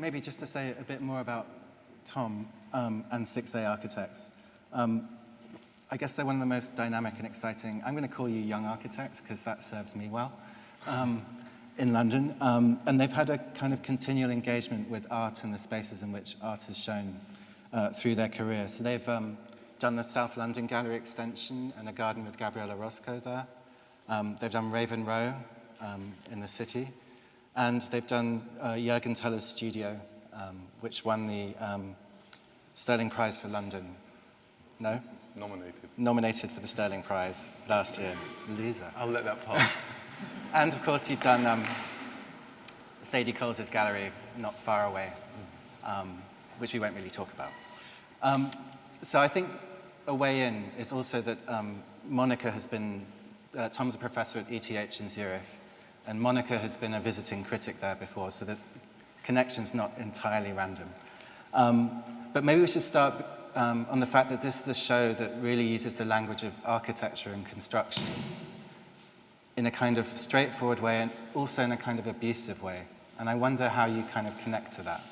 maybe just to say a bit more about Tom and 6A Architects. I guess they're one of the most dynamic and exciting, I'm going to call you young architects because that serves me well, in London. And they've had a kind of continual engagement with art and the spaces in which art is shown through their career. So they've done the South London Gallery extension and a garden with Gabriella Roscoe there. They've done Raven Row in the city. And they've done Jürgen Teller's studio, which won the Sterling Prize for London. No? Nominated for the Sterling Prize last year. Loser. I'll let that pass. And of course, you've done Sadie Coles' gallery, Not Far Away, which we won't really talk about. So I think a way in is also that Monika has been, Tom's a professor at ETH in Zürich, and Monika has been a visiting critic there before, so the connection's not entirely random. But maybe we should start on the fact that this is a show that really uses the language of architecture and construction in a kind of straightforward way and also in a kind of abusive way. And I wonder how you kind of connect to that.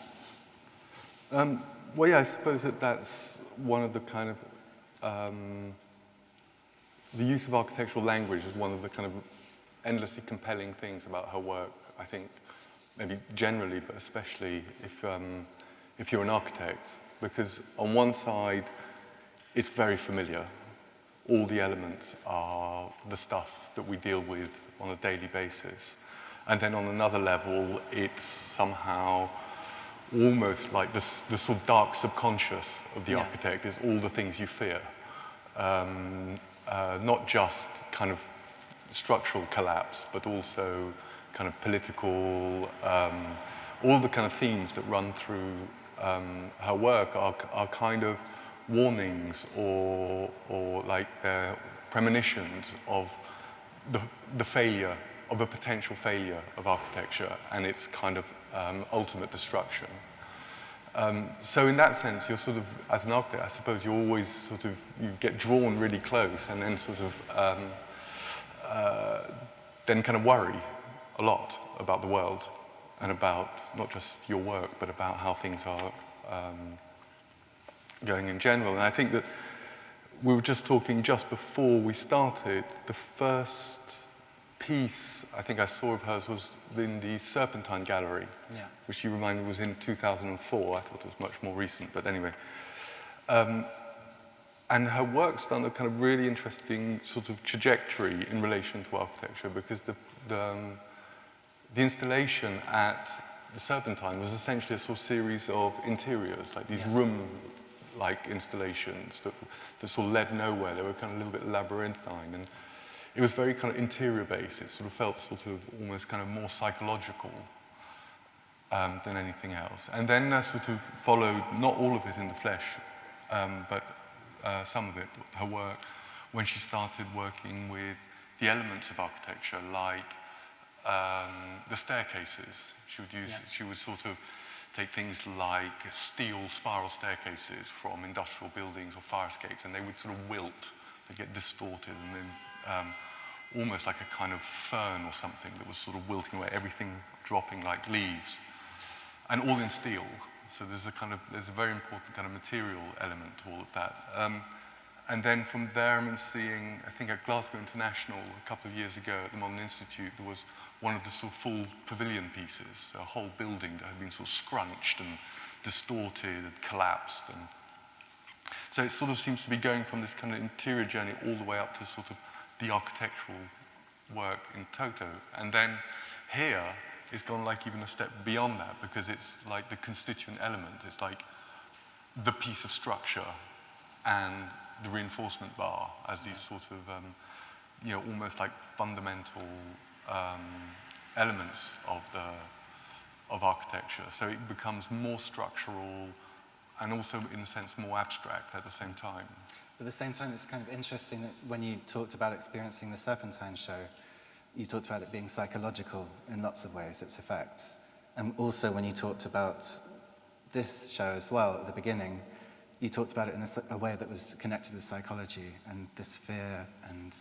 Well, yeah, I suppose that's one of the kind of, the use of architectural language is one of the kind of endlessly compelling things about her work, I think, maybe generally, but especially if you're an architect. Because on one side, it's very familiar. All the elements are the stuff that we deal with on a daily basis. And then on another level, it's somehow almost like the sort of dark subconscious of the architect is all the things you fear. Not just kind of structural collapse, but also kind of political, all the kind of themes that run through her work are kind of warnings or like premonitions of the failure, of a potential failure of architecture and its kind of ultimate destruction. So in that sense, you're sort of, as an architect, I suppose you always sort of, you get drawn really close and then sort of, then kind of worry a lot about the world and about not just your work, but about how things are going in general. And I think that we were just talking just before we started, the first piece I think I saw of hers was in the Serpentine Gallery, which you reminded me was in 2004. I thought it was much more recent, but anyway. And her work's done a kind of really interesting sort of trajectory in relation to architecture, because the installation at the Serpentine was essentially a sort of series of interiors, like these room-like installations that sort of led nowhere. They were kind of a little bit labyrinthine, and it was very kind of interior-based. It sort of felt sort of almost kind of more psychological than anything else. And then sort of followed, not all of it in the flesh, but some of it, her work, when she started working with the elements of architecture, like the staircases. She would sort of take things like steel spiral staircases from industrial buildings or fire escapes, and they would sort of wilt, they get distorted, and then almost like a kind of fern or something that was sort of wilting away, everything dropping like leaves, and all in steel. So there's a very important kind of material element to all of that. And then from there, I'm seeing, I think at Glasgow International a couple of years ago at the Modern Institute, there was one of the sort of full pavilion pieces, a whole building that had been sort of scrunched and distorted and collapsed. And so it sort of seems to be going from this kind of interior journey all the way up to sort of the architectural work in toto. And then here, it's gone like even a step beyond that, because it's like the constituent element. It's like the piece of structure and the reinforcement bar as these sort of, you know, almost like fundamental elements of architecture. So it becomes more structural and also, in a sense, more abstract at the same time. At the same time, it's kind of interesting that when you talked about experiencing the Serpentine show, you talked about it being psychological in lots of ways, its effects. And also when you talked about this show as well at the beginning, you talked about it in a way that was connected with psychology and this fear and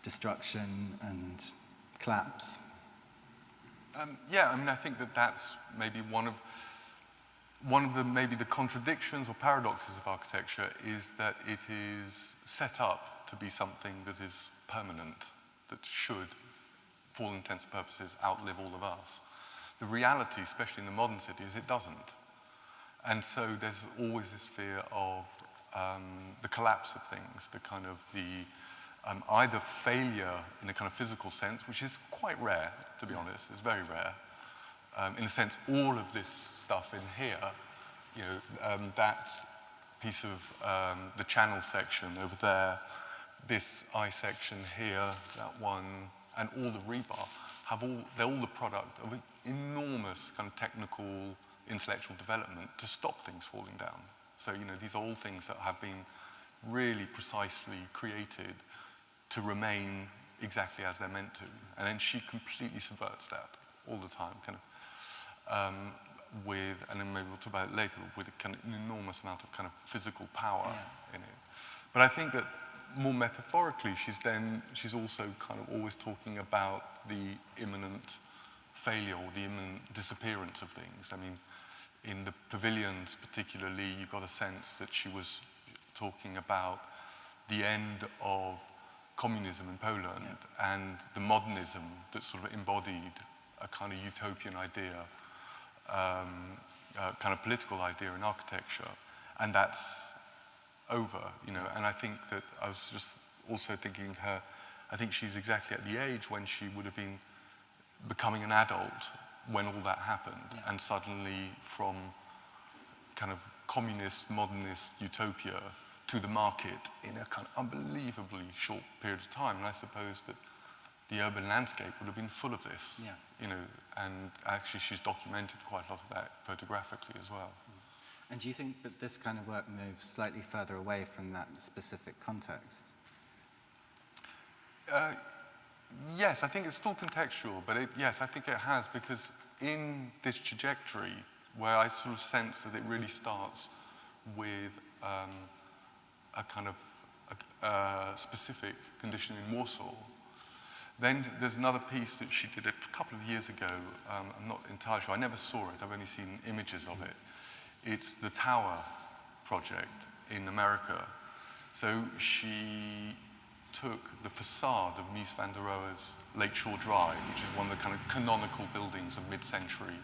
destruction and collapse. Yeah, I mean, I think that that's maybe one of one of the maybe the contradictions or paradoxes of architecture is that it is set up to be something that is permanent, that should, for all intents and purposes, outlive all of us. The reality, especially in the modern city, is it doesn't. And so there's always this fear of the collapse of things, the kind of either failure in a kind of physical sense, which is quite rare, to be honest, it's very rare. In a sense, all of this stuff in here, you know, that piece of the channel section over there, this eye section here, that one, and all the rebar, they're all the product of an enormous kind of technical, intellectual development to stop things falling down. So, you know, these are all things that have been really precisely created to remain exactly as they're meant to. And then she completely subverts that all the time, kind of, and then maybe we'll talk about it later, with a kind of an enormous amount of kind of physical power in it. But I think that more metaphorically, she's also kind of always talking about the imminent failure or the imminent disappearance of things. I mean, in the pavilions particularly, you got a sense that she was talking about the end of communism in Poland and the modernism that sort of embodied a kind of utopian idea, kind of political idea in architecture, and that's over, you know. And I think that I was just also thinking I think she's exactly at the age when she would have been becoming an adult when all that happened, and suddenly from kind of communist, modernist utopia to the market in a kind of unbelievably short period of time. And I suppose that the urban landscape would have been full of this, you know, and actually she's documented quite a lot of that photographically as well. And do you think that this kind of work moves slightly further away from that specific context? Yes, I think it's still contextual, but yes, I think it has, because in this trajectory, where I sort of sense that it really starts with a kind of a specific condition in Warsaw. Then there's another piece that she did a couple of years ago. I'm not entirely sure. I never saw it. I've only seen images of it. It's the Tower project in America. So she took the facade of Mies van der Rohe's Lakeshore Drive, which is one of the kind of canonical buildings of mid-century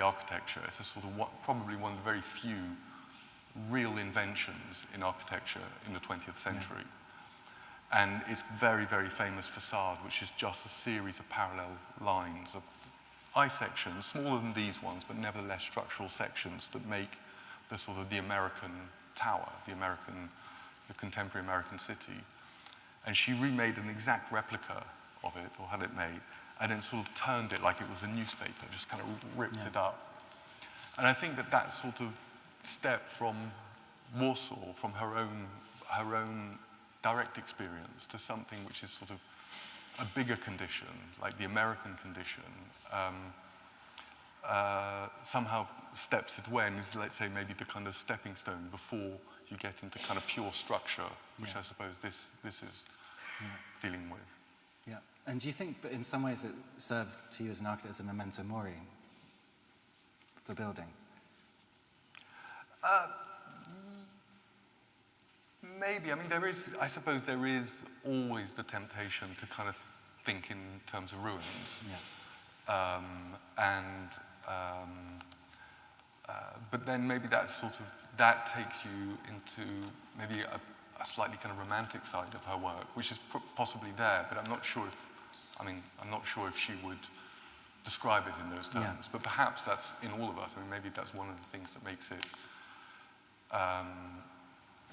architecture. It's a sort of probably one of the very few real inventions in architecture in the 20th century. And it's very, very famous facade, which is just a series of parallel lines of eye sections, smaller than these ones, but nevertheless structural sections that make the sort of the American tower, the contemporary American city. And she remade an exact replica of it, or had it made, and then sort of turned it like it was a newspaper, just kind of ripped it up. And I think that that sort of step from Warsaw, from her own direct experience, to something which is sort of a bigger condition, like the American condition, somehow steps it away and is, let's say, maybe the kind of stepping stone before you get into kind of pure structure, which I suppose this is dealing with. Yeah. And do you think that in some ways it serves to you as an architect as a memento mori for buildings? Maybe. I mean, I suppose there is always the temptation to kind of think in terms of ruins. But then maybe that takes you into maybe a slightly kind of romantic side of her work, which is possibly there, but I'm not sure if she would describe it in those terms. But perhaps that's in all of us. I mean, maybe that's one of the things that makes it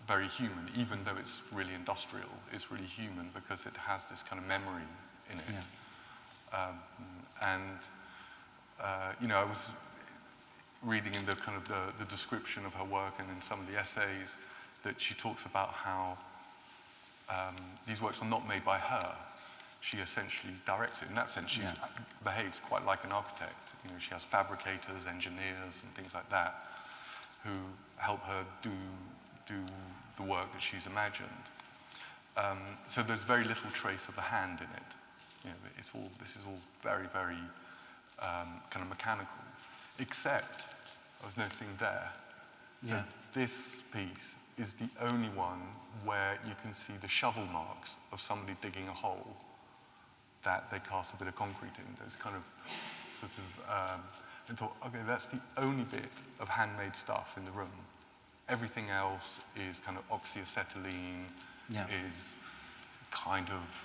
very human, even though it's really industrial. It's really human because it has this kind of memory in it. You know, I was reading in the kind of the description of her work and in some of the essays that she talks about how these works are not made by her. She essentially directs it. In that sense, she behaves quite like an architect. You know, she has fabricators, engineers, and things like that who help her do the work that she's imagined. So there's very little trace of the hand in it. You know, this is all very, very kind of mechanical. except I was noticing there. So Yeah. this piece is the only one where you can see the shovel marks of somebody digging a hole that they cast a bit of concrete in. Those kind of sort of, and thought, okay, that's the only bit of handmade stuff in the room. Everything else is kind of oxyacetylene, Yeah. is kind of,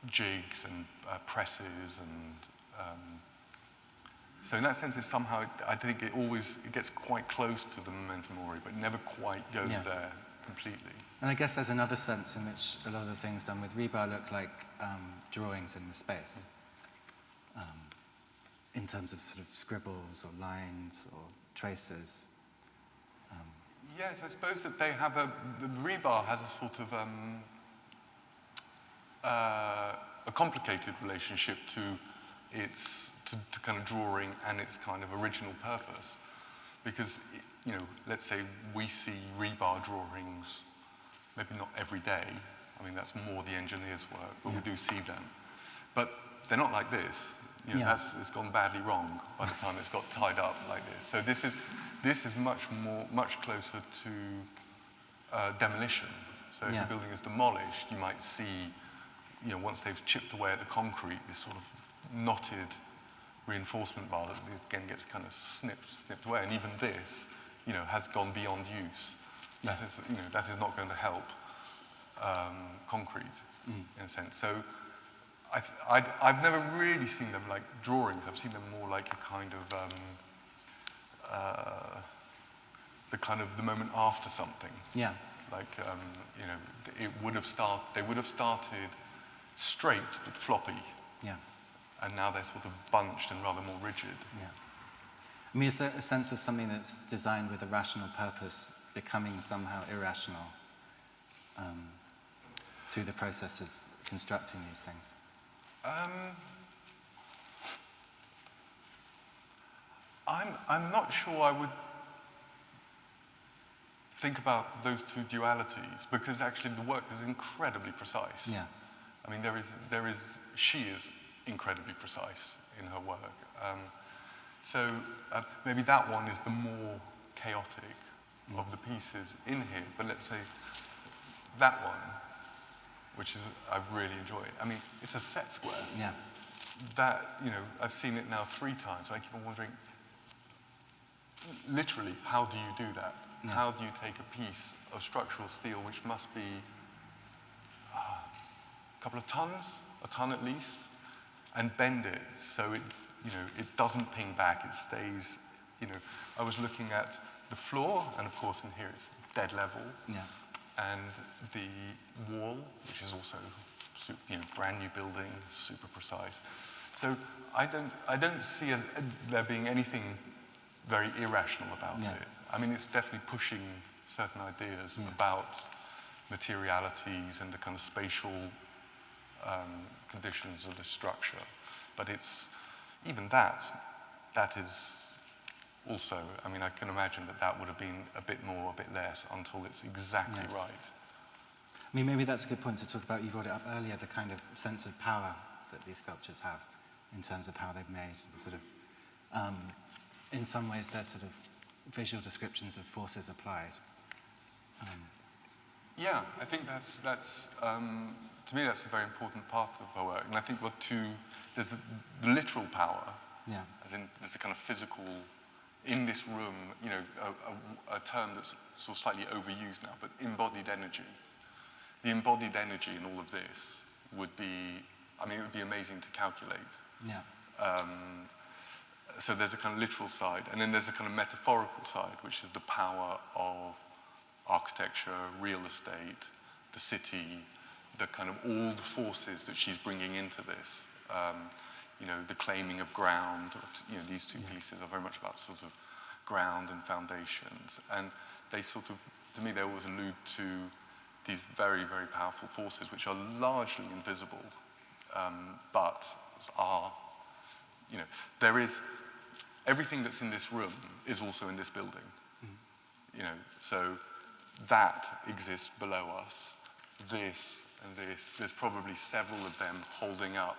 jigs and presses and so in that sense, it's somehow, I think it gets quite close to the memento mori, but never quite goes there completely. And I guess there's another sense in which a lot of the things done with rebar look like drawings in the space, in terms of sort of scribbles or lines or traces. Yes, I suppose that they have the rebar has a sort of a complicated relationship to its to kind of drawing and its kind of original purpose, because let's say we see rebar drawings, maybe not every day. I mean, that's more the engineer's work, but we do see them. But they're not like this. It's gone badly wrong by the time it's got tied up like this. So this is much closer to demolition. So if the building is demolished, you might see, once they've chipped away at the concrete, this sort of knotted reinforcement bar that again gets kind of snipped away. And even this, has gone beyond use. That is not going to help concrete in a sense. So I've never really seen them like drawings. I've seen them more like a kind of the moment after something. Yeah. Like they would have started straight but floppy. Yeah. And now they're sort of bunched and rather more rigid. Yeah. I mean, is there a sense of something that's designed with a rational purpose becoming somehow irrational through the process of constructing these things? I'm not sure I would think about those two dualities, because actually the work is incredibly precise. Yeah. I mean, she is incredibly precise in her work. So maybe that one is the more chaotic of the pieces in here. But let's say that one, which is I really enjoy. I mean, it's a set square. Yeah. That I've seen it now 3 times. I keep on wondering, literally, how do you do that? Yeah. How do you take a piece of structural steel, which must be a couple of tons, a ton at least, and bend it so it doesn't ping back, it stays, I was looking at the floor, and of course in here it's dead level, and the wall, which is also, brand new building, super precise. So I don't see there being anything very irrational about it. I mean, it's definitely pushing certain ideas about materialities and the kind of spatial conditions of the structure, but it's even that is also, I mean, I can imagine that would have been a bit more, a bit less, until it's exactly right. I mean, maybe that's a good point to talk about. You brought it up earlier, the kind of sense of power that these sculptures have in terms of how they're made, the sort of, in some ways they're sort of visual descriptions of forces applied. Yeah, I think that's to me that's a very important part of her work. And I think there's the literal power, as in there's a kind of physical, in this room, a term that's sort of slightly overused now, but embodied energy. The embodied energy in all of this would be, I mean, it would be amazing to calculate. So there's a kind of literal side, and then there's a kind of metaphorical side, which is the power of architecture, real estate, the city, the kind of all the forces that she's bringing into this. The claiming of ground. These two pieces are very much about sort of ground and foundations, and they sort of, to me, they always allude to these very, very powerful forces, which are largely invisible, but are, there is everything that's in this room is also in this building. So that exists below us. This and this. There's probably several of them holding up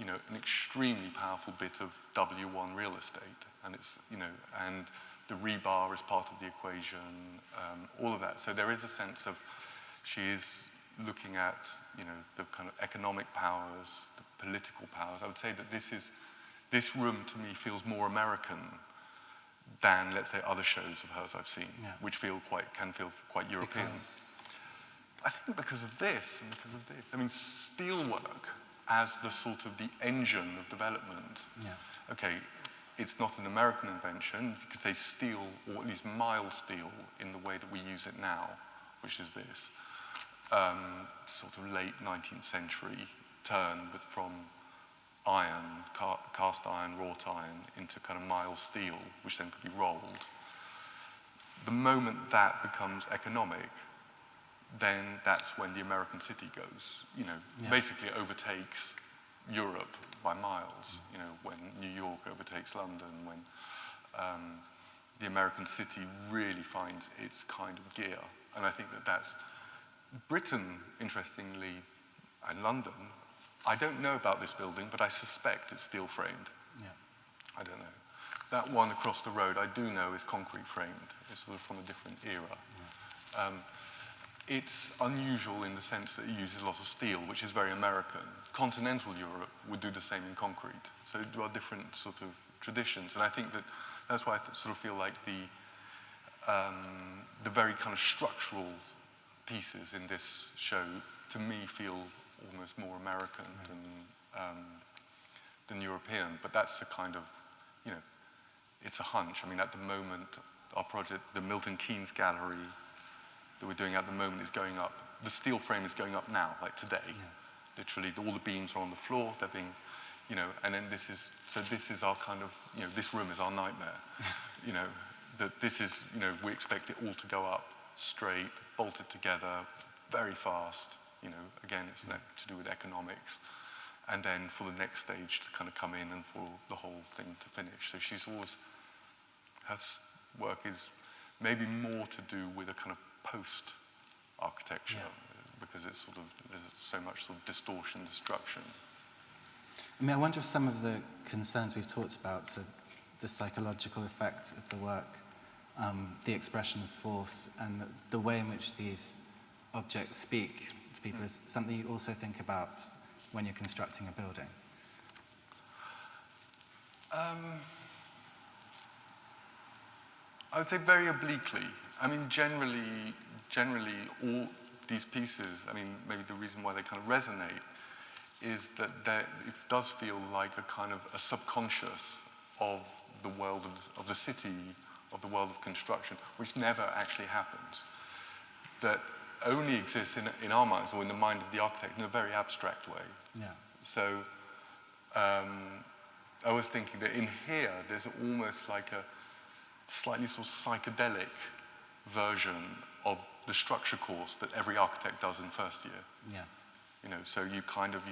an extremely powerful bit of W1 real estate, and it's, and the rebar is part of the equation, all of that. So there is a sense of, she is looking at, the kind of economic powers, the political powers. I would say that this room to me feels more American than, let's say, other shows of hers I've seen, which can feel quite European. I think because of this and because of this. I mean, steelwork as the sort of the engine of development. Okay, it's not an American invention. You could say steel, or at least mild steel, in the way that we use it now, which is this. Sort of late 19th century turn, but from iron, cast iron, wrought iron, into kind of mild steel, which then could be rolled. The moment that becomes economic, then that's when the American city goes, basically overtakes Europe by miles, when New York overtakes London, when the American city really finds its kind of gear. And I think that's Britain, interestingly, and London. I don't know about this building, but I suspect it's steel framed. I don't know. That one across the road, I do know, is concrete framed. It's sort of from a different era. It's unusual in the sense that it uses a lot of steel, which is very American. Continental Europe would do the same in concrete. So there are different sort of traditions. And I think that's why I sort of feel like the very kind of structural pieces in this show, to me, feel almost more American than European. But that's a kind of, it's a hunch. I mean, at the moment, our project, the Milton Keynes Gallery that we're doing at the moment, is going up. The steel frame is going up now, like today. Literally, all the beams are on the floor. They're being, and then this is our kind of, this room is our nightmare. That this is, we expect it all to go up straight, bolted together, very fast. Again, it's to do with economics. And then for the next stage to kind of come in and for the whole thing to finish. So her work is maybe more to do with a kind of post-architecture, because it's there's so much sort of distortion, destruction. I mean, I wonder if some of the concerns we've talked about, so the psychological effect of the work, the expression of force, and the way in which these objects speak to people is something you also think about when you're constructing a building. I would say very obliquely. I mean, generally, all these pieces, I mean, maybe the reason why they kind of resonate is that it does feel like a kind of a subconscious of the world of the city, of the world of construction, which never actually happens. That only exists in our minds, or in the mind of the architect, in a very abstract way. So I was thinking that in here, there's almost like a slightly sort of psychedelic version of the structure course that every architect does in first year. So you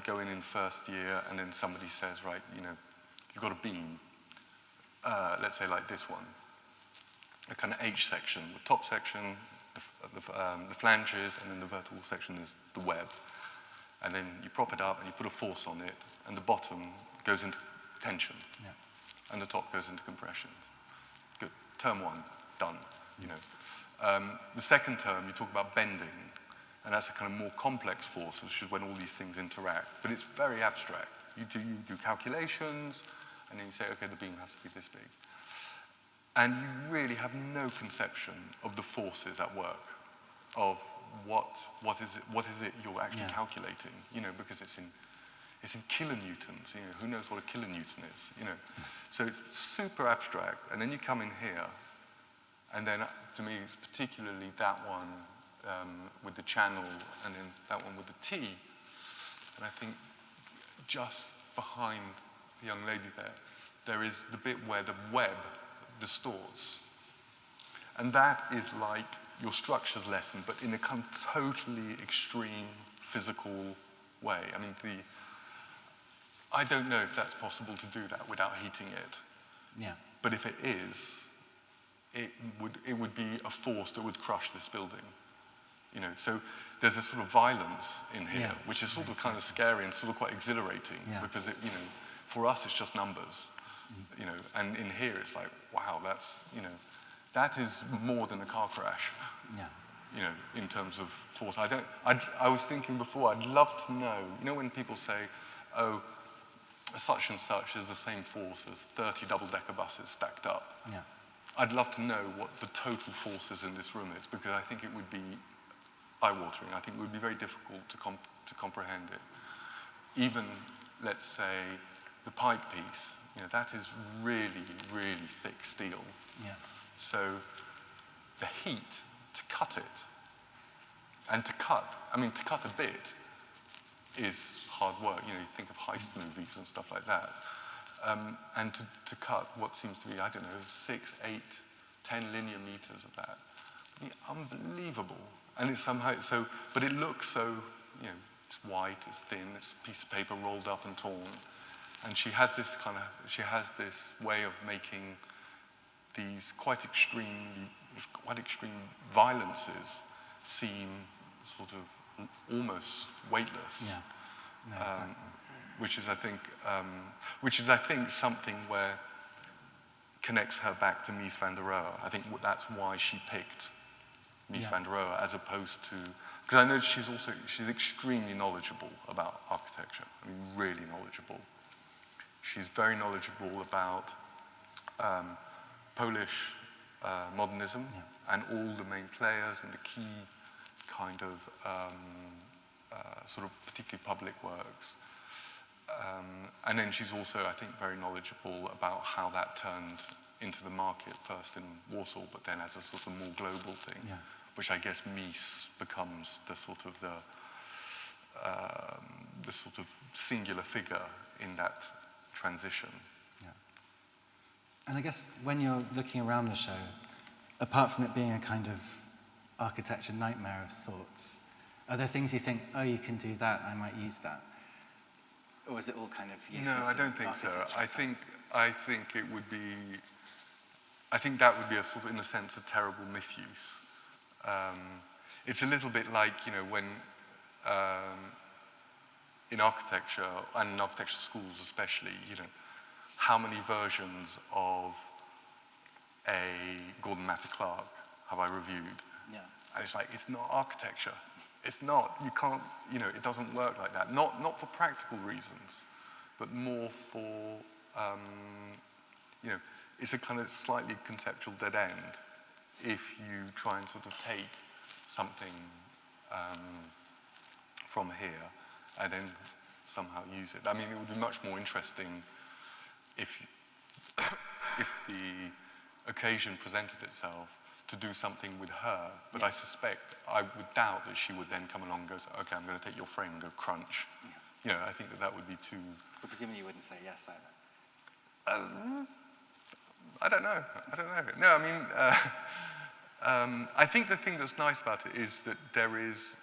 go in first year, and then somebody says, right, you've got a beam, let's say like this one, a kind of H section, the top section, the flanges, and then the vertical section is the web. And then you prop it up and you put a force on it, and the bottom goes into tension, and the top goes into compression. Good. Term one, done. The second term, you talk about bending, and that's a kind of more complex force, which is when all these things interact. But it's very abstract. You do calculations, and then you say, okay, the beam has to be this big. And you really have no conception of the forces at work, of what is it you're actually calculating, because it's in kilonewtons, who knows what a kilonewton is, So it's super abstract, and then you come in here, and then to me, particularly that one with the channel, and then that one with the T, and I think just behind the young lady there is the bit where the web distorts. And that is like your structures lesson, but in a kind of totally extreme physical way. I mean, I don't know if that's possible to do that without heating it. But if it is, it would be a force that would crush this building. You know, so there's a sort of violence in here, Yeah. which is sort of kind of scary and sort of quite exhilarating, because it, you know, for us it's just numbers, you know, and in here it's like, wow, that's, you know, that is more than a car crash. Yeah. You know, in terms of force. I was thinking before, I'd love to know, you know, when people say, oh, such and such is the same force as 30 double-decker buses stacked up. Yeah. I'd love to know what the total forces in this room is, because I think it would be eye-watering. I think it would be very difficult to comprehend it. Even, let's say, the pipe piece, you know, that is really, really thick steel. Yeah. So the heat to cut it, and to cut a bit is hard work. You know, you think of heist movies and stuff like that. And to cut what seems to be, I don't know, 6, 8, 10 linear meters of that. It'd be unbelievable. And it's somehow, so, but it looks so, you know, it's white, it's thin, it's a piece of paper rolled up and torn. And she has this way of making these quite extreme violences seem sort of almost weightless. Yeah. No, exactly. Which is I think something where connects her back to Mies van der Rohe. I think that's why she picked Mies van der Rohe as opposed to, because I know she's extremely knowledgeable about architecture. I mean, really knowledgeable. She's very knowledgeable about Polish modernism and all the main players and the key kind of sort of particularly public works. And then she's also, I think, very knowledgeable about how that turned into the market, first in Warsaw, but then as a sort of more global thing, which I guess Mies becomes the sort of singular figure in that transition. Yeah. And I guess when you're looking around the show, apart from it being a kind of architecture nightmare of sorts, are there things you think, oh, you can do that, I might use that? Or is it all kind of useless? No, I don't think so. I think it would be, I think that would be a sort of, in a sense, a terrible misuse. It's a little bit like, you know, when in architecture, and in architecture schools especially, you know, how many versions of a Gordon Matta Clark have I reviewed? Yeah. And it's like, it's not architecture. It's not, you can't, you know, it doesn't work like that. Not for practical reasons, but more for, you know, it's a kind of slightly conceptual dead end if you try and sort of take something from here and then somehow use it. I mean, it would be much more interesting if the occasion presented itself to do something with her, but I suspect, I would doubt that she would then come along and go, okay, I'm going to take your frame and go crunch. Yeah. You know, I think that would be too... But presumably you wouldn't say yes either. I don't know. No, I mean, I think the thing that's nice about it is that there is,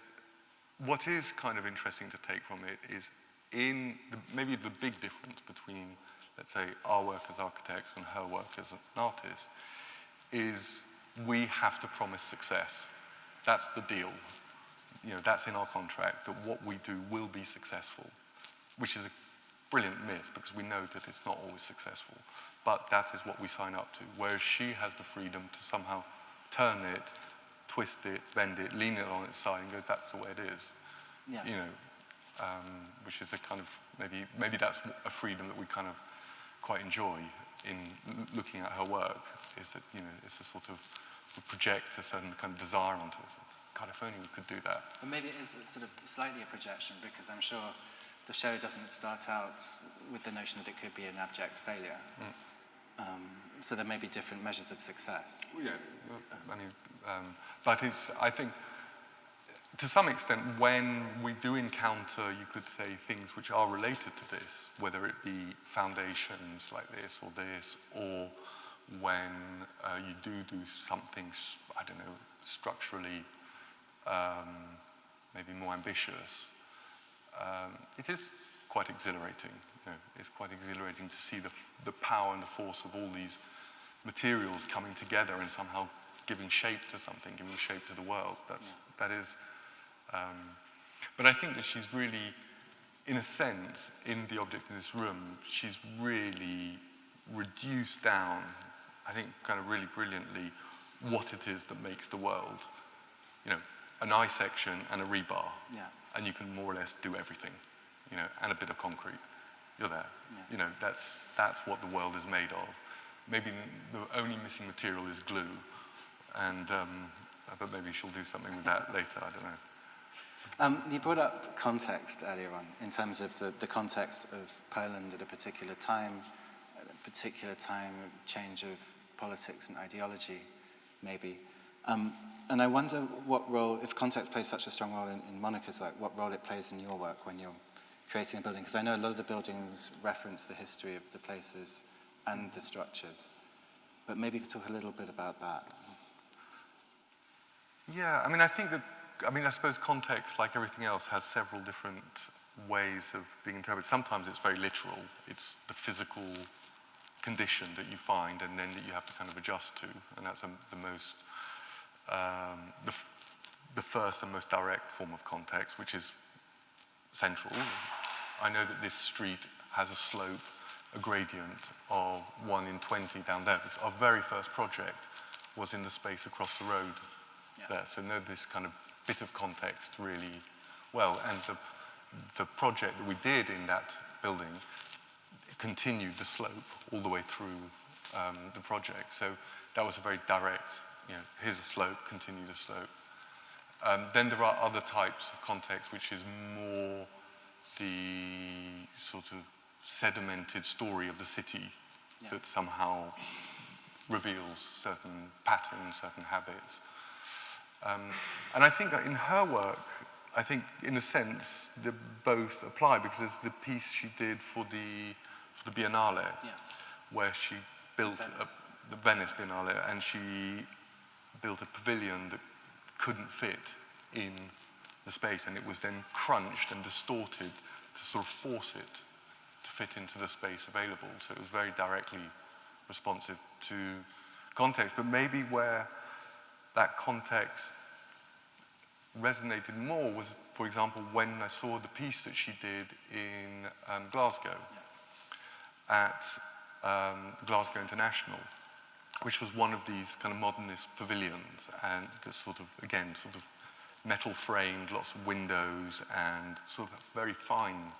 what is kind of interesting to take from it is maybe the big difference between, let's say, our work as architects and her work as an artist is we have to promise success. That's the deal. You know, that's in our contract, that what we do will be successful, which is a brilliant myth because we know that it's not always successful. But that is what we sign up to, whereas she has the freedom to somehow turn it, twist it, bend it, lean it on its side and go, that's the way it is. Yeah. You know, which is a kind of, maybe that's a freedom that we kind of quite enjoy in looking at her work, is that, you know, it's a sort of, we project a certain kind of desire onto it. God, if only we could do that. But maybe it is sort of slightly a projection, because I'm sure the show doesn't start out with the notion that it could be an abject failure. So there may be different measures of success. Yeah, I mean, but I think, to some extent, when we do encounter, you could say, things which are related to this, whether it be foundations like this, or when you do something, I don't know, structurally, maybe more ambitious, it is quite exhilarating. You know, it's quite exhilarating to see the power and the force of all these materials coming together and somehow giving shape to something, giving shape to the world. That is, but I think that she's really, in a sense, in the object in this room, she's really reduced down, I think kind of really brilliantly, what it is that makes the world. You know, an eye section and a rebar, and you can more or less do everything, you know, and a bit of concrete. You're there. Yeah. You know, that's what the world is made of. Maybe the only missing material is glue, and but maybe she'll do something with that later. I don't know. You brought up context earlier on, in terms of the context of Poland at a particular time, change of politics and ideology, maybe. And I wonder what role, if context plays such a strong role in Monika's work, what role it plays in your work when you're creating a building? Because I know a lot of the buildings reference the history of the places and the structures, but maybe you could talk a little bit about that. Yeah, I mean, I suppose context, like everything else, has several different ways of being interpreted. Sometimes it's very literal. It's the physical condition that you find and then that you have to kind of adjust to, and that's the most, the first and most direct form of context, which is central. I know that this street has a slope, a gradient of 1 in 20 down there, because our very first project was in the space across the road there. So know this kind of bit of context really well. And the project that we did in that building continued the slope all the way through the project. So that was a very direct, you know, here's a slope, continue the slope. Then there are other types of context, which is more the sort of sedimented story of the city that somehow reveals certain patterns, certain habits. And I think that in her work, I think in a sense, they both apply, because there's the piece she did for the Biennale, where she built the Venice Biennale, and she built a pavilion that couldn't fit in the space, and it was then crunched and distorted to sort of force it to fit into the space available. So it was very directly responsive to context, but maybe where that context resonated more was, for example, when I saw the piece that she did in Glasgow at Glasgow International, which was one of these kind of modernist pavilions, and the sort of, again, sort of metal framed, lots of windows, and sort of very fine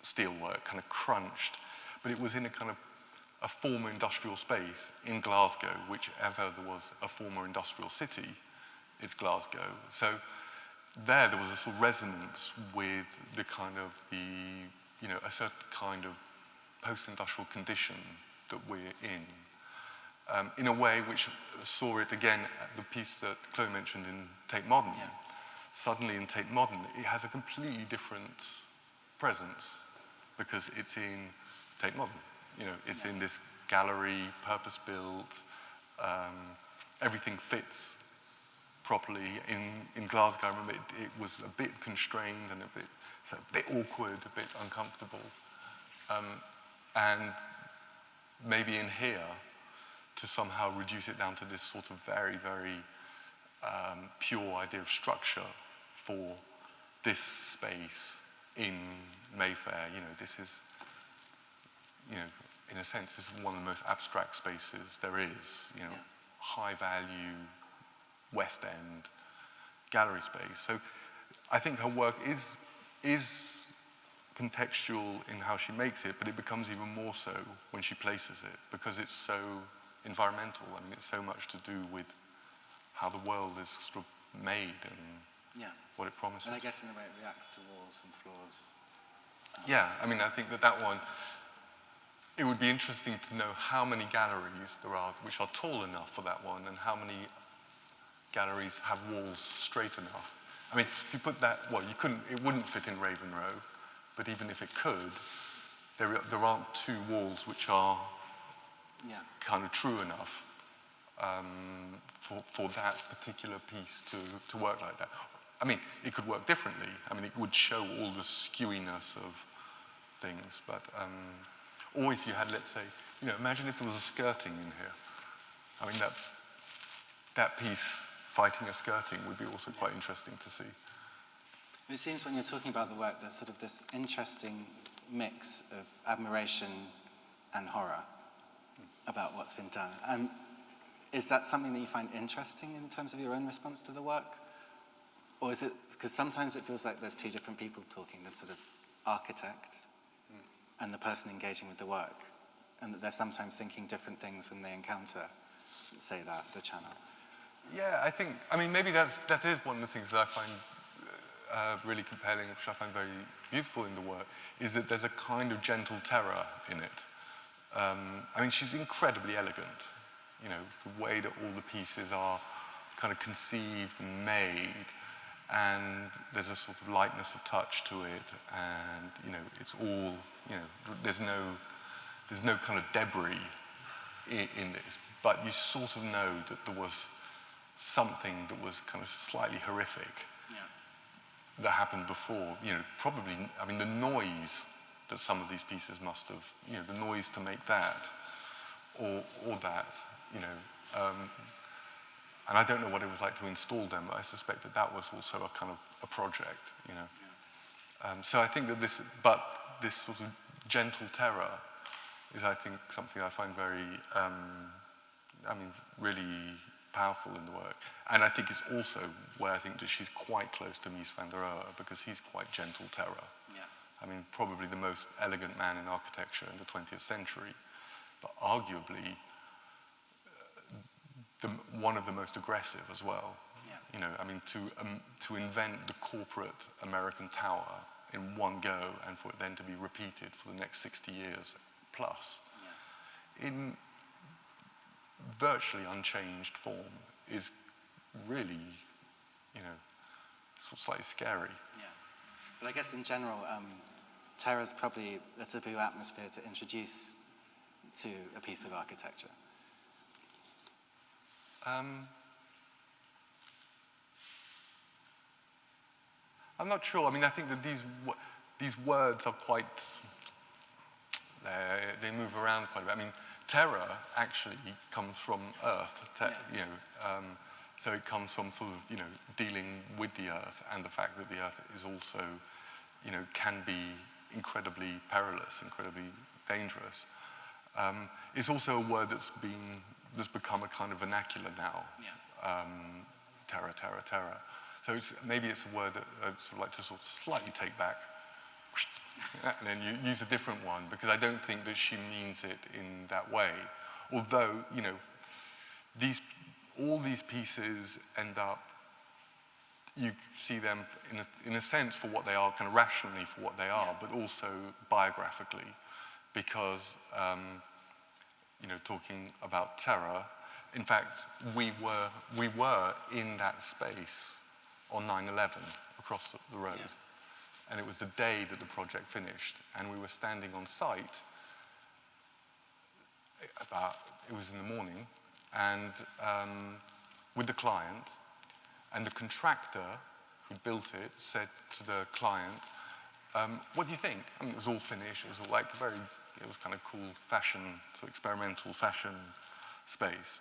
steelwork, kind of crunched. But it was in a kind of a former industrial space in Glasgow, whichever there was a former industrial city, it's Glasgow. So there was a sort of resonance with the kind of you know, a certain kind of post-industrial condition that we're in a way which saw it again at the piece that Chloe mentioned in Tate Modern. Suddenly in Tate Modern, it has a completely different presence because it's in Tate Modern. You know, it's in this gallery, purpose-built, everything fits properly. In Glasgow, I remember it was a bit constrained and a bit awkward, a bit uncomfortable. And maybe in here, to somehow reduce it down to this sort of very, very pure idea of structure for this space in Mayfair. You know, this is, you know, in a sense, this is one of the most abstract spaces there is. You know, high value, West End, gallery space. So I think her work is contextual in how she makes it, but it becomes even more so when she places it, because it's so environmental. I mean, it's so much to do with how the world is sort of made and what it promises. And I guess in the way it reacts to walls and floors. Yeah, I mean, I think that one, it would be interesting to know how many galleries there are which are tall enough for that one, and how many galleries have walls straight enough. I mean, if you put that, well, it wouldn't fit in Raven Row, but even if it could, there aren't two walls which are kind of true enough for that particular piece to work like that. I mean, it could work differently. I mean, it would show all the skewiness of things, but, or if you had, let's say, you know, imagine if there was a skirting in here. I mean, that piece fighting or skirting would be also quite interesting to see. It seems when you're talking about the work, there's sort of this interesting mix of admiration and horror about what's been done. And is that something that you find interesting in terms of your own response to the work? Or is it, because sometimes it feels like there's two different people talking, the sort of architect and the person engaging with the work, and that they're sometimes thinking different things when they encounter, say that, the channel. Yeah, I mean, maybe that is one of the things that I find really compelling, which I find very beautiful in the work, is that there's a kind of gentle terror in it. I mean, she's incredibly elegant. You know, the way that all the pieces are kind of conceived and made, and there's a sort of lightness of touch to it, and, you know, it's all, you know, there's no kind of debris in this, but you sort of know that there was something that was kind of slightly horrific that happened before. You know, probably, I mean, the noise that some of these pieces must have, you know, the noise to make that, or that, you know, and I don't know what it was like to install them, but I suspect that that was also a kind of a project, you know. So I think that this sort of gentle terror is, I think, something I find very, I mean, really powerful in the work. And I think it's also where I think that she's quite close to Mies van der Rohe, because he's quite gentle terror. Yeah. I mean, probably the most elegant man in architecture in the 20th century, but arguably one of the most aggressive as well. Yeah. You know, I mean, to invent the corporate American tower in one go, and for it then to be repeated for the next 60 years plus, in virtually unchanged form, is really, you know, sort of slightly scary. Yeah. But I guess in general, terror's probably a taboo atmosphere to introduce to a piece of architecture. I'm not sure. I mean, I think that these words are quite, they move around quite a bit. I mean, terror actually comes from earth, you know, so it comes from sort of, you know, dealing with the earth, and the fact that the earth is also, you know, can be incredibly perilous, incredibly dangerous. It's also a word that's become a kind of vernacular now. Yeah. Terror, terror, terror. So maybe it's a word that I'd sort of like to sort of slightly take back, and then you use a different one, because I don't think that she means it in that way. Although, you know, all these pieces end up, you see them in a sense for what they are, kind of rationally for what they are, but also biographically, because, you know, talking about terror, in fact, we were in that space on 9/11 across the road. Yeah. And it was the day that the project finished, and we were standing on site it was in the morning, and with the client, and the contractor who built it said to the client, what do you think? I mean, it was all finished, it was all like it was kind of cool fashion, sort of experimental fashion space.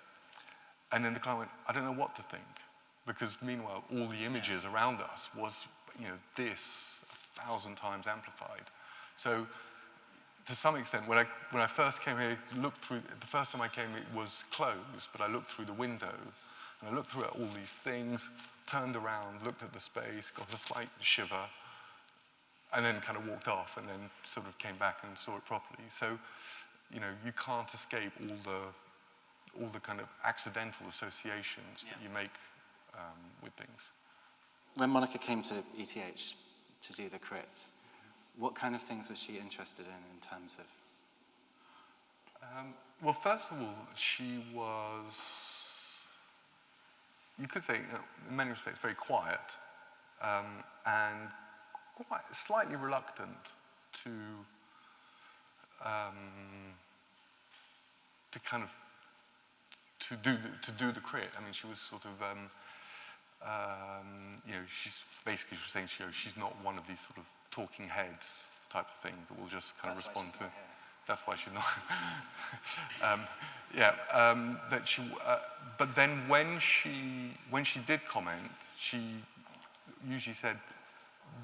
And then the client went, I don't know what to think, because meanwhile, all the images around us was, you know, this 1,000 times amplified. So, to some extent, when I first came here, the first time I came, it was closed, but I looked through the window, and I looked through all these things, turned around, looked at the space, got a slight shiver, and then kind of walked off, and then sort of came back and saw it properly. So, you know, you can't escape all the kind of accidental associations that you make with things. When Monika came to ETH to do the crits, what kind of things was she interested in terms of? Well, first of all, she was, you could say, in many respects, very quiet, and quite slightly reluctant to kind of to do the crit. I mean, she was sort of, you know, she's basically saying she's not one of these sort of talking heads type of thing that will just kind of respond to it. That's why she's not. That she. But then when she did comment, she usually said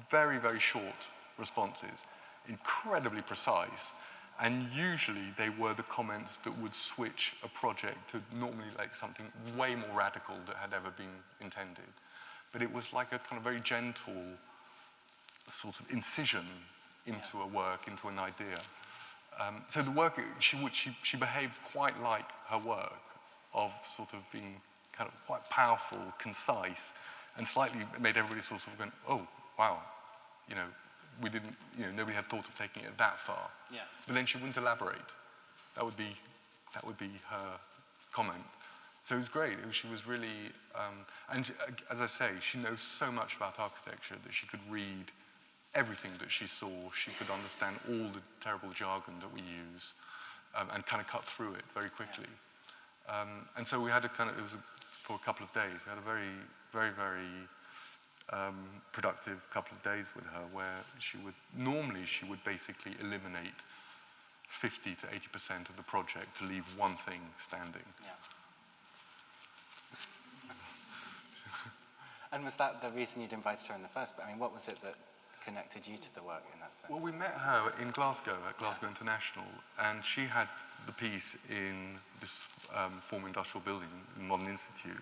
very, very short responses, incredibly precise, and usually they were the comments that would switch a project to normally like something way more radical that had ever been intended. But it was like a kind of very gentle sort of incision into a work, into an idea. So the work, she behaved quite like her work, of sort of being kind of quite powerful, concise, and slightly made everybody sort of going, oh, wow, you know, we didn't, you know, nobody had thought of taking it that far. Yeah. But then she wouldn't elaborate. That would be her comment. So it was great. She was really, and as I say, she knows so much about architecture that she could read everything that she saw. She could understand all the terrible jargon that we use, and kind of cut through it very quickly. And so we had for a couple of days, we had a very, very, very productive couple of days with her, where normally she would basically eliminate 50 to 80% of the project to leave one thing standing. Yeah. And was that the reason you'd invited her in the first place? I mean, what was it that connected you to the work in that sense? Well, we met her in Glasgow, at Glasgow International, and she had the piece in this former industrial building, Modern Institute,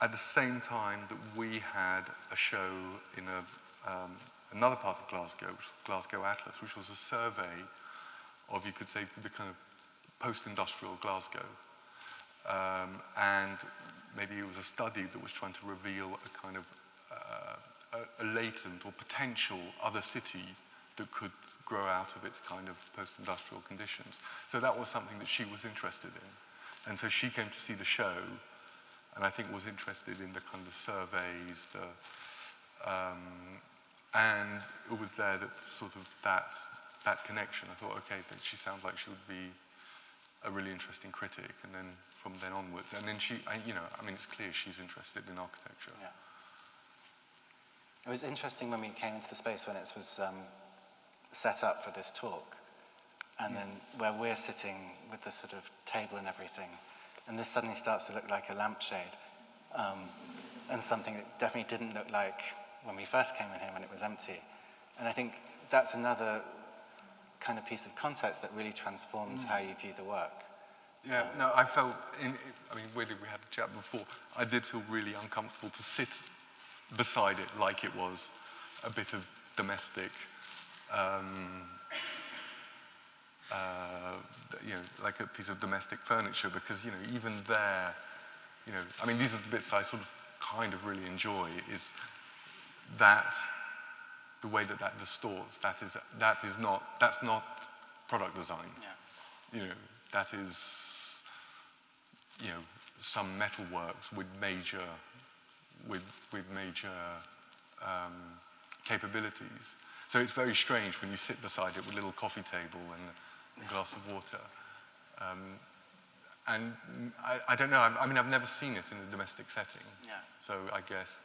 at the same time that we had a show in another part of Glasgow, which was Glasgow Atlas, which was a survey of, you could say, the kind of post-industrial Glasgow. And maybe it was a study that was trying to reveal a kind of a latent or potential other city that could grow out of its kind of post-industrial conditions. So that was something that she was interested in. And so she came to see the show, and I think was interested in the kind of surveys, and it was there that sort of that connection. I thought, okay, she sounds like she would be a really interesting critic, and then from then onwards, and then it's clear she's interested in architecture. Yeah. It was interesting when we came into the space when it was set up for this talk, and then where we're sitting with the sort of table and everything, and this suddenly starts to look like a lampshade, and something that definitely didn't look like when we first came in here when it was empty. And I think that's another kind of piece of context that really transforms how you view the work. Yeah, no, I felt, weirdly, we had a chat before, I did feel really uncomfortable to sit beside it like it was a bit of domestic, like a piece of domestic furniture, because, even there, these are the bits I sort of kind of really enjoy, is that the way that distorts, that's not product design. Yeah. That is, some metalworks with major capabilities. So it's very strange when you sit beside it with a little coffee table and a glass of water. And I don't know, I've never seen it in a domestic setting. Yeah. So I guess,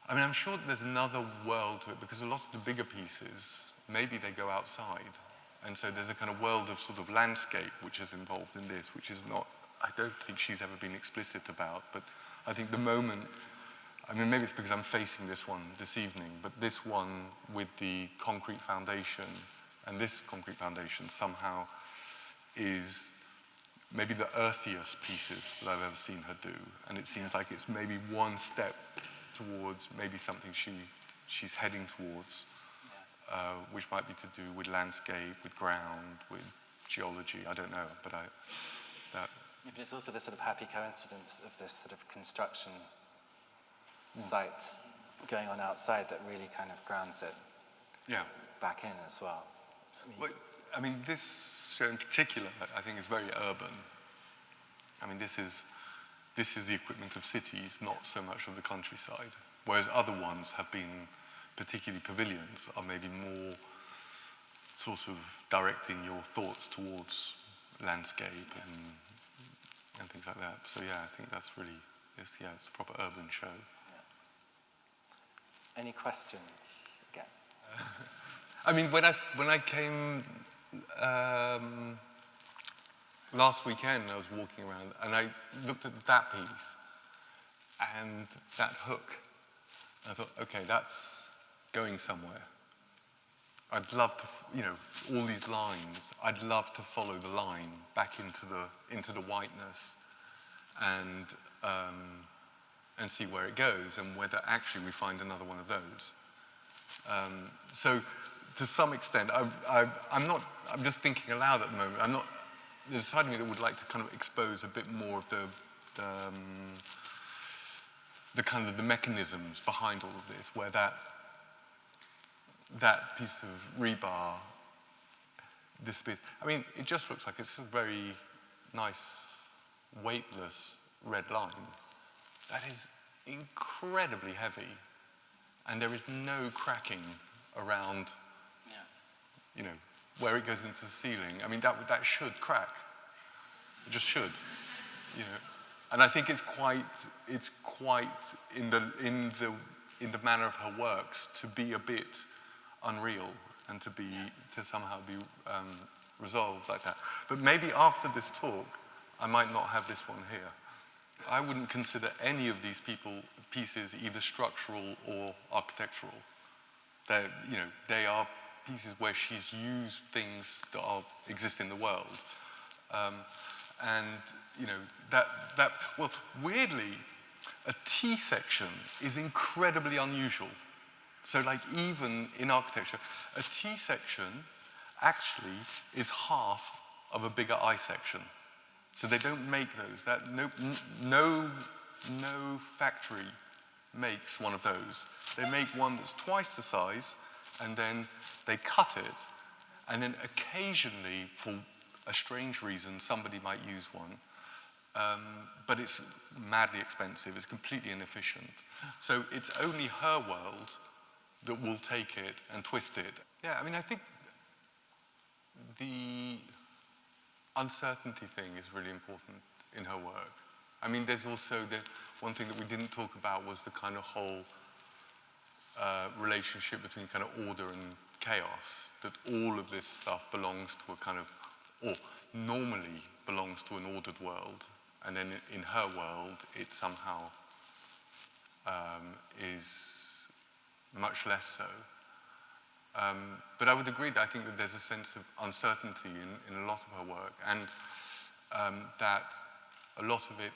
I'm sure that there's another world to it, because a lot of the bigger pieces, maybe they go outside. And so there's a kind of world of sort of landscape which is involved in this, which is not, I don't think she's ever been explicit about, but I think the moment, maybe it's because I'm facing this one this evening, but this one with the concrete foundation, and this concrete foundation somehow is maybe the earthiest pieces that I've ever seen her do. And it seems like it's maybe one step towards maybe something she's heading towards, which might be to do with landscape, with ground, with geology, I don't know, but Yeah, but it's also this sort of happy coincidence of this sort of construction site going on outside that really kind of grounds it back in as well. This show in particular, I think, is very urban. This is the equipment of cities, not so much of the countryside. Whereas other ones have been, particularly pavilions, are maybe more sort of directing your thoughts towards landscape and things like that. So yeah, I think that's really, it's a proper urban show. Yeah. Any questions again? When I came last weekend I was walking around and I looked at that piece and that hook. I thought, okay, that's going somewhere. I'd love to, you know, all these lines, I'd love to follow the line back into the whiteness and see where it goes and whether actually we find another one of those. So to some extent, I'm just thinking aloud at the moment. There's a side of me that would like to kind of expose a bit more of the kind of the mechanisms behind all of this, where that piece of rebar, this piece, I mean, it just looks like it's a very nice, weightless red line. That is incredibly heavy, and there is no cracking around, you know, where it goes into the ceiling. I mean, that should crack. It just should, you know. And I think it's quite in the manner of her works to be a bit unreal and to somehow be resolved like that. But maybe after this talk, I might not have this one here. I wouldn't consider any of these pieces either structural or architectural. They are pieces where she's used things that exist in the world. And, you know, well, weirdly, a T-section is incredibly unusual. So, like, even in architecture, a T-section actually is half of a bigger I-section. So they don't make those. No factory makes one of those. They make one that's twice the size, and then they cut it, and then occasionally, for a strange reason, somebody might use one. But it's madly expensive. It's completely inefficient. So it's only her world that will take it and twist it. Yeah, I mean, I think the uncertainty thing is really important in her work. I mean, there's also one thing that we didn't talk about was the kind of whole relationship between kind of order and chaos, that all of this stuff belongs to a kind of, or normally belongs to an ordered world, and then in her world, it somehow is much less so. But I would agree that I think that there's a sense of uncertainty in a lot of her work, and that a lot of it,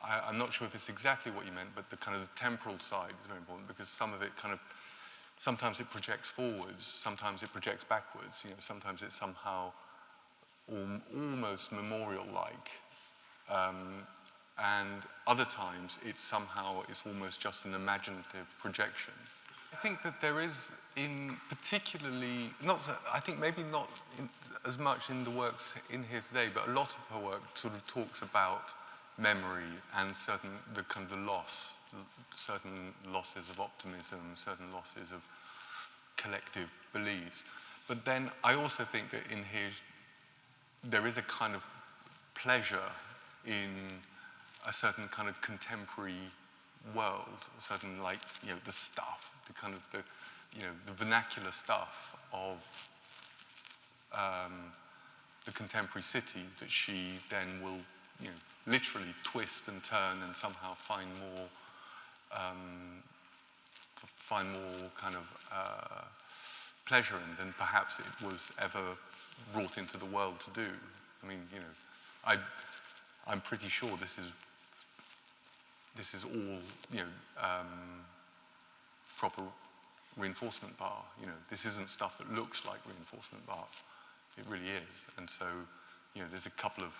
I'm not sure if it's exactly what you meant, but the kind of the temporal side is very important, because some of it kind of, sometimes it projects forwards, sometimes it projects backwards, you know, sometimes it's somehow almost memorial-like, and other times it's almost just an imaginative projection. I think that there is, I think maybe not as much in the works in here today, but a lot of her work sort of talks about memory and certain losses of optimism, certain losses of collective beliefs. But then I also think that in here there is a kind of pleasure in a certain kind of contemporary world, a certain, like, you know, the stuff, the kind of the vernacular stuff of the contemporary city that she then will, you know, literally twist and turn and somehow find more kind of pleasure in than perhaps it was ever brought into the world to do. I mean, you know, I'm pretty sure this is all, you know, proper reinforcement bar. You know, this isn't stuff that looks like reinforcement bar. It really is. And so, you know, there's a couple of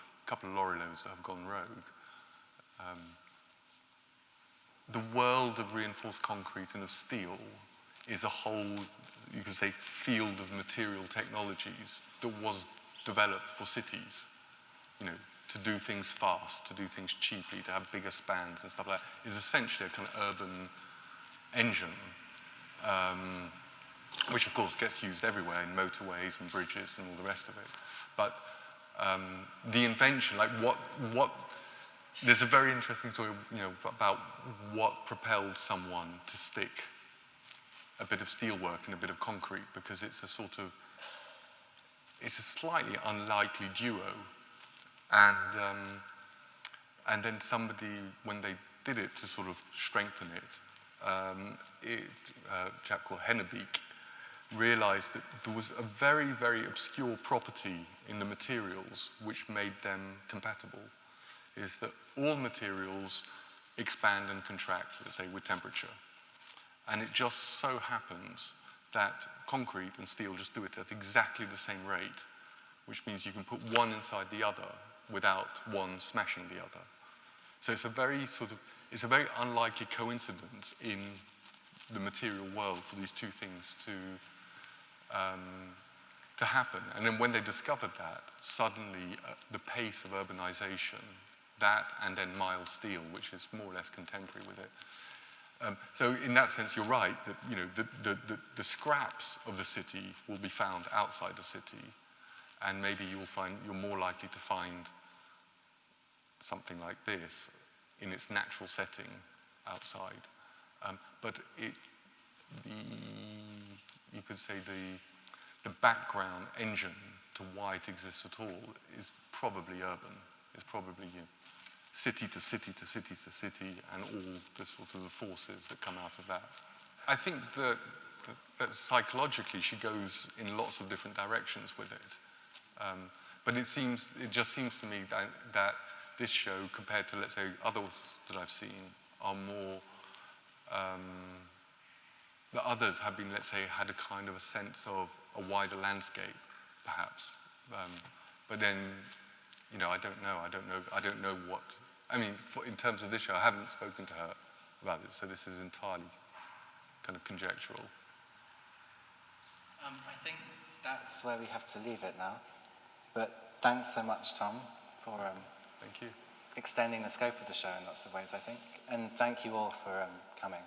Lorilots that have gone rogue. The world of reinforced concrete and of steel is a whole, you could say, field of material technologies that was developed for cities, you know, to do things fast, to do things cheaply, to have bigger spans and stuff like that, is essentially a kind of urban engine, which of course gets used everywhere in motorways and bridges and all the rest of it. But the invention, like what, there's a very interesting story, you know, about what propelled someone to stick a bit of steelwork and a bit of concrete, because it's a sort of, it's a slightly unlikely duo. And then somebody, when they did it to sort of strengthen it, a chap called Hennebeek realized that there was a very, very obscure property in the materials which made them compatible, is that all materials expand and contract, let's say, with temperature. And it just so happens that concrete and steel just do it at exactly the same rate, which means you can put one inside the other without one smashing the other. So it's a very unlikely coincidence in the material world for these two things to happen. And then when they discovered that, suddenly the pace of urbanization, that and then mild steel, which is more or less contemporary with it. So in that sense, you're right that the scraps of the city will be found outside the city, and maybe you're more likely to find something like this in its natural setting outside. But you could say the background engine to why it exists at all is probably urban. It's probably city to city to city to city, and all the sort of the forces that come out of that. I think that psychologically she goes in lots of different directions with it. But it just seems to me that this show, compared to, let's say, others that I've seen, are more, the others have been, let's say, had a kind of a sense of a wider landscape, perhaps. But then, I don't know what, in terms of this show, I haven't spoken to her about it, so this is entirely kind of conjectural. I think that's where we have to leave it now. But thanks so much, Tom, for Thank you. extending the scope of the show in lots of ways, I think. And thank you all for coming.